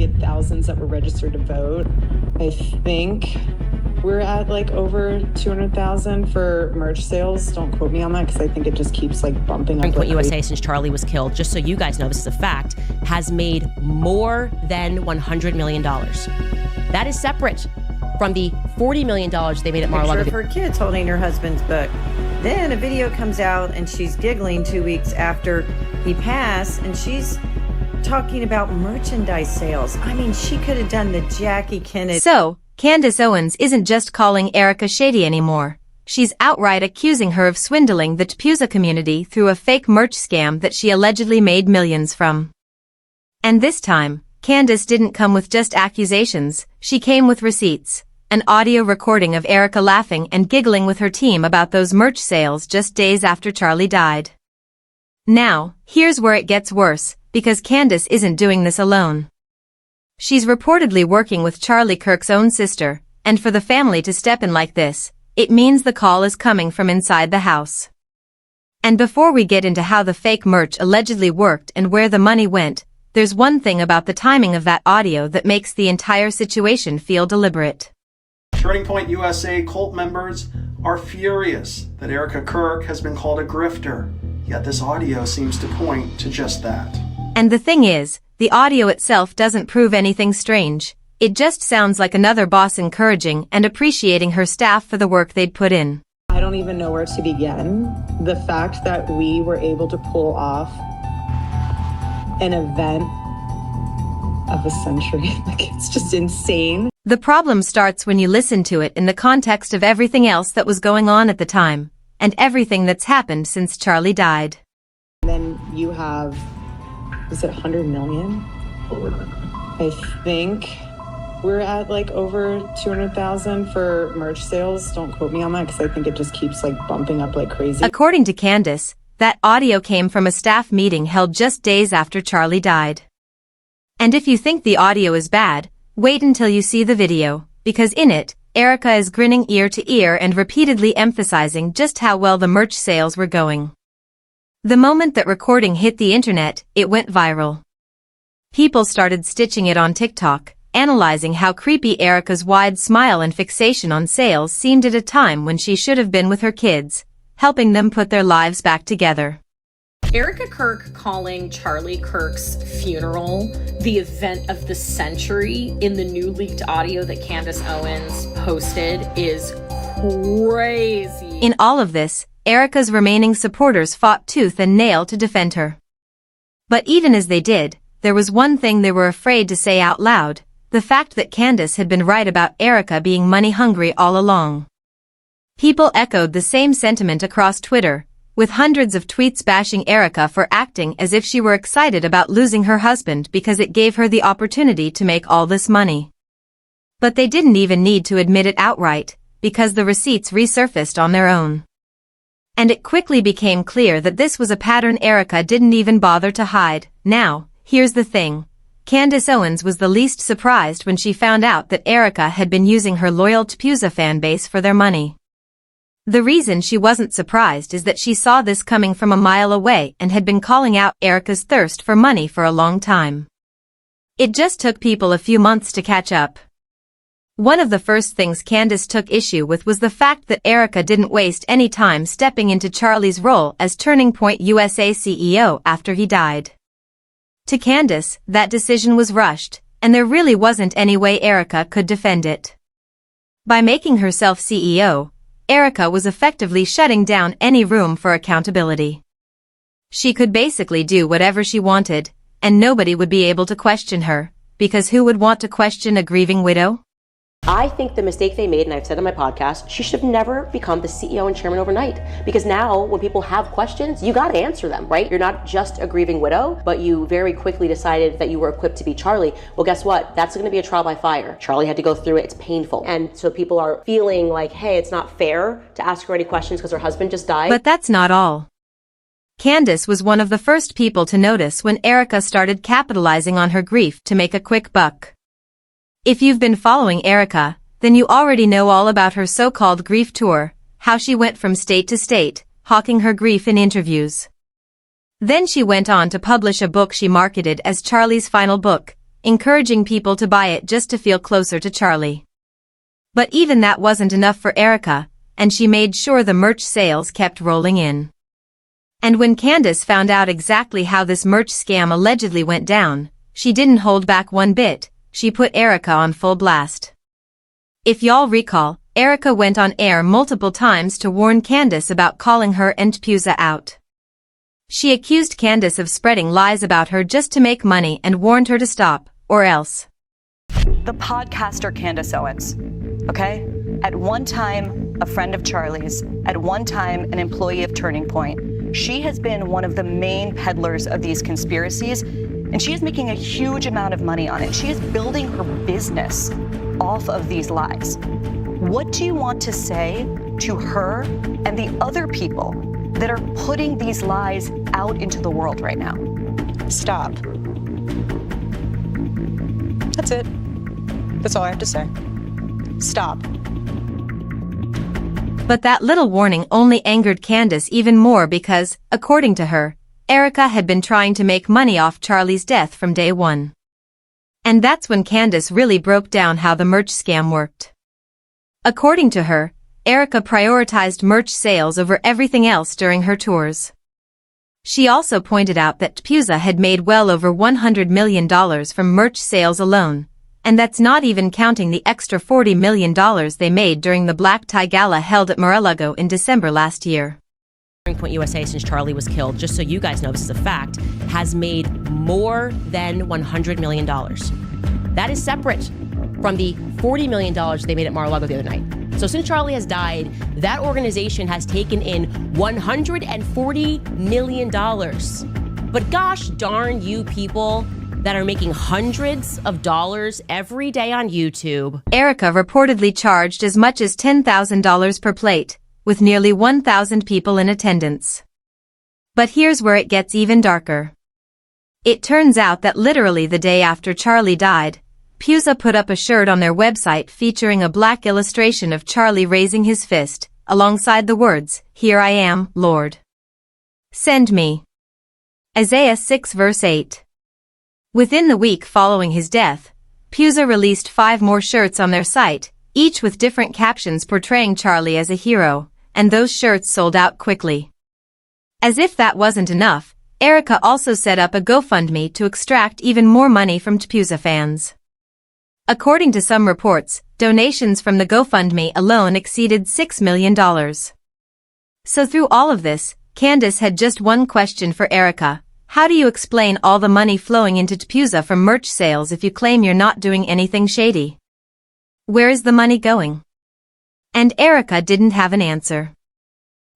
had thousands that were registered to vote. I think we're at like over 200,000 for merch sales. Don't quote me on that because I think it just keeps like bumping up. TPUSA, since Charlie was killed, just so you guys know, this is a fact, has made more than $100 million. That is separate from the $40 million they made at Mar-a-Lago. Picture of her kids holding her husband's book. Then a video comes out and she's giggling 2 weeks after he passed, and she's talking about merchandise sales. I mean, she could have done the Jackie Kennedy. So, Candace Owens isn't just calling Erica shady anymore. She's outright accusing her of swindling the TPUSA community through a fake merch scam that she allegedly made millions from. And this time, Candace didn't come with just accusations, she came with receipts. An audio recording of Erica laughing and giggling with her team about those merch sales just days after Charlie died. Now, here's where it gets worse, because Candace isn't doing this alone. She's reportedly working with Charlie Kirk's own sister, and for the family to step in like this, it means the call is coming from inside the house. And before we get into how the fake merch allegedly worked and where the money went, there's one thing about the timing of that audio that makes the entire situation feel deliberate. Turning Point USA cult members are furious that Erica Kirk has been called a grifter, yet this audio seems to point to just that. And the thing is, the audio itself doesn't prove anything strange. It just sounds like another boss encouraging and appreciating her staff for the work they'd put in. I don't even know where to begin. The fact that we were able to pull off an event of a century, like, it's just insane. The problem starts when you listen to it in the context of everything else that was going on at the time, and everything that's happened since Charlie died. And then you have, is it 100 million? I think we're at like over 200,000 for merch sales. Don't quote me on that because I think it just keeps like bumping up like crazy. According to Candace, that audio came from a staff meeting held just days after Charlie died. And if you think the audio is bad, wait until you see the video, because in it, Erica is grinning ear to ear and repeatedly emphasizing just how well the merch sales were going. The moment that recording hit the internet, it went viral. People started stitching it on TikTok, analyzing how creepy Erica's wide smile and fixation on sales seemed at a time when she should have been with her kids, helping them put their lives back together. Erica Kirk calling Charlie Kirk's funeral the event of the century in the new leaked audio that Candace Owens posted is crazy. In all of this, Erica's remaining supporters fought tooth and nail to defend her. But even as they did, there was one thing they were afraid to say out loud, the fact that Candace had been right about Erica being money-hungry all along. People echoed the same sentiment across Twitter, with hundreds of tweets bashing Erica for acting as if she were excited about losing her husband because it gave her the opportunity to make all this money. But they didn't even need to admit it outright, because the receipts resurfaced on their own. And it quickly became clear that this was a pattern Erica didn't even bother to hide. Now, here's the thing. Candace Owens was the least surprised when she found out that Erica had been using her loyal TPUSA fanbase for their money. The reason she wasn't surprised is that she saw this coming from a mile away and had been calling out Erica's thirst for money for a long time. It just took people a few months to catch up. One of the first things Candace took issue with was the fact that Erica didn't waste any time stepping into Charlie's role as Turning Point USA CEO after he died. To Candace, that decision was rushed, and there really wasn't any way Erica could defend it. By making herself CEO, Erica was effectively shutting down any room for accountability. She could basically do whatever she wanted, and nobody would be able to question her, because who would want to question a grieving widow? I think the mistake they made, and I've said on my podcast, she should have never become the CEO and chairman overnight. Because now, when people have questions, you got to answer them, right? You're not just a grieving widow, but you very quickly decided that you were equipped to be Charlie. Well, guess what? That's going to be a trial by fire. Charlie had to go through it. It's painful. And so people are feeling like, hey, it's not fair to ask her any questions because her husband just died. But that's not all. Candace was one of the first people to notice when Erica started capitalizing on her grief to make a quick buck. If you've been following Erica, then you already know all about her so-called grief tour, how she went from state to state, hawking her grief in interviews. Then she went on to publish a book she marketed as Charlie's final book, encouraging people to buy it just to feel closer to Charlie. But even that wasn't enough for Erica, and she made sure the merch sales kept rolling in. And when Candace found out exactly how this merch scam allegedly went down, she didn't hold back one bit. She put Erica on full blast. If y'all recall, Erica went on air multiple times to warn Candace about calling her and TPUSA out. She accused Candace of spreading lies about her just to make money and warned her to stop, or else. The podcaster Candace Owens, okay? At one time, a friend of Charlie's, at one time, an employee of Turning Point. She has been one of the main peddlers of these conspiracies, and she is making a huge amount of money on it. She is building her business off of these lies. What do you want to say to her and the other people that are putting these lies out into the world right now? Stop. That's it. That's all I have to say. Stop. But that little warning only angered Candace even more because, according to her, Erica had been trying to make money off Charlie's death from day one. And that's when Candace really broke down how the merch scam worked. According to her, Erica prioritized merch sales over everything else during her tours. She also pointed out that TPUSA had made well over $100 million from merch sales alone, and that's not even counting the extra $40 million they made during the Black Tie Gala held at Mar-a-Lago in December last year. Turning Point USA, since Charlie was killed, just so you guys know this is a fact, has made more than $100 million. That is separate from the $40 million they made at Mar-a-Lago the other night. So since Charlie has died, that organization has taken in $140 million. But gosh darn you people that are making hundreds of dollars every day on YouTube. Erica reportedly charged as much as $10,000 per plate, with nearly 1,000 people in attendance. But here's where it gets even darker. It turns out that literally the day after Charlie died, TPUSA put up a shirt on their website featuring a black illustration of Charlie raising his fist, alongside the words, "Here I am, Lord. Send me." Isaiah 6 verse 8. Within the week following his death, TPUSA released 5 more shirts on their site, each with different captions portraying Charlie as a hero, and those shirts sold out quickly. As if that wasn't enough, Erica also set up a GoFundMe to extract even more money from TPUSA fans. According to some reports, donations from the GoFundMe alone exceeded $6 million. So through all of this, Candace had just one question for Erica. How do you explain all the money flowing into TPUSA from merch sales if you claim you're not doing anything shady? Where is the money going? And Erica didn't have an answer.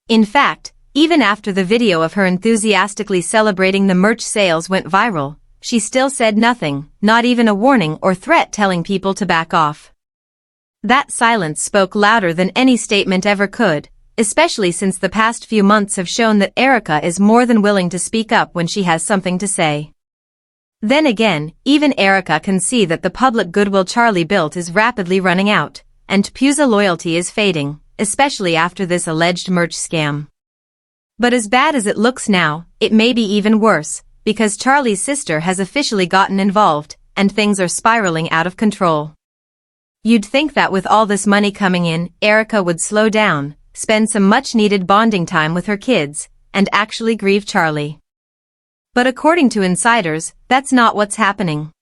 In fact, even after the video of her enthusiastically celebrating the merch sales went viral, she still said nothing, not even a warning or threat telling people to back off. That silence spoke louder than any statement ever could, especially since the past few months have shown that Erica is more than willing to speak up when she has something to say. Then again, even Erica can see that the public goodwill Charlie built is rapidly running out, and TPUSA loyalty is fading, especially after this alleged merch scam. But as bad as it looks now, it may be even worse, because Charlie's sister has officially gotten involved, and things are spiraling out of control. You'd think that with all this money coming in, Erica would slow down, spend some much-needed bonding time with her kids, and actually grieve Charlie. But according to insiders, that's not what's happening.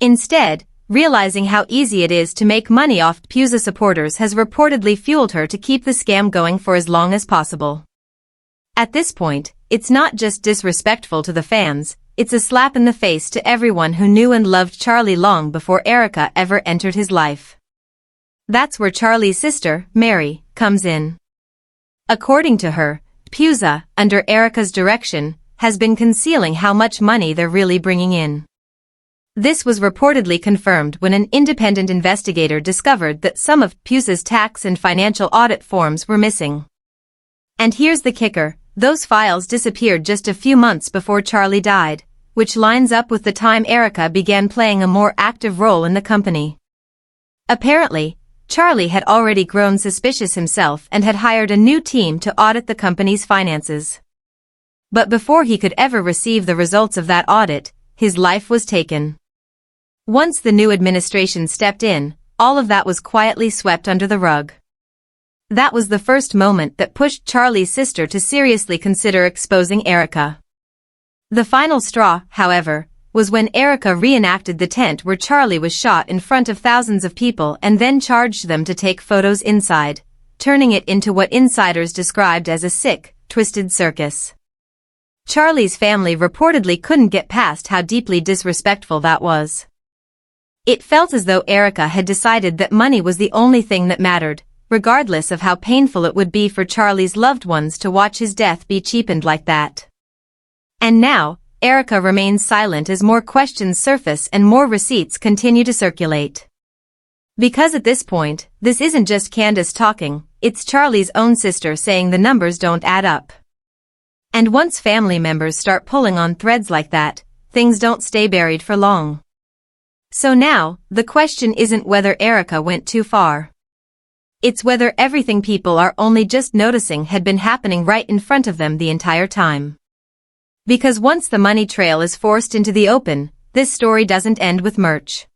Instead, realizing how easy it is to make money off TPUSA supporters has reportedly fueled her to keep the scam going for as long as possible. At this point, it's not just disrespectful to the fans, it's a slap in the face to everyone who knew and loved Charlie long before Erica ever entered his life. That's where Charlie's sister, Mary, comes in. According to her, TPUSA, under Erica's direction, has been concealing how much money they're really bringing in. This was reportedly confirmed when an independent investigator discovered that some of TPUSA's tax and financial audit forms were missing. And here's the kicker. Those files disappeared just a few months before Charlie died, which lines up with the time Erica began playing a more active role in the company. Apparently, Charlie had already grown suspicious himself and had hired a new team to audit the company's finances. But before he could ever receive the results of that audit, his life was taken. Once the new administration stepped in, all of that was quietly swept under the rug. That was the first moment that pushed Charlie's sister to seriously consider exposing Erica. The final straw, however, was when Erica reenacted the tent where Charlie was shot in front of thousands of people and then charged them to take photos inside, turning it into what insiders described as a sick, twisted circus. Charlie's family reportedly couldn't get past how deeply disrespectful that was. It felt as though Erica had decided that money was the only thing that mattered, regardless of how painful it would be for Charlie's loved ones to watch his death be cheapened like that. And now, Erica remains silent as more questions surface and more receipts continue to circulate. Because at this point, this isn't just Candace talking, it's Charlie's own sister saying the numbers don't add up. And once family members start pulling on threads like that, things don't stay buried for long. So now, the question isn't whether Erica went too far. It's whether everything people are only just noticing had been happening right in front of them the entire time. Because once the money trail is forced into the open, this story doesn't end with merch.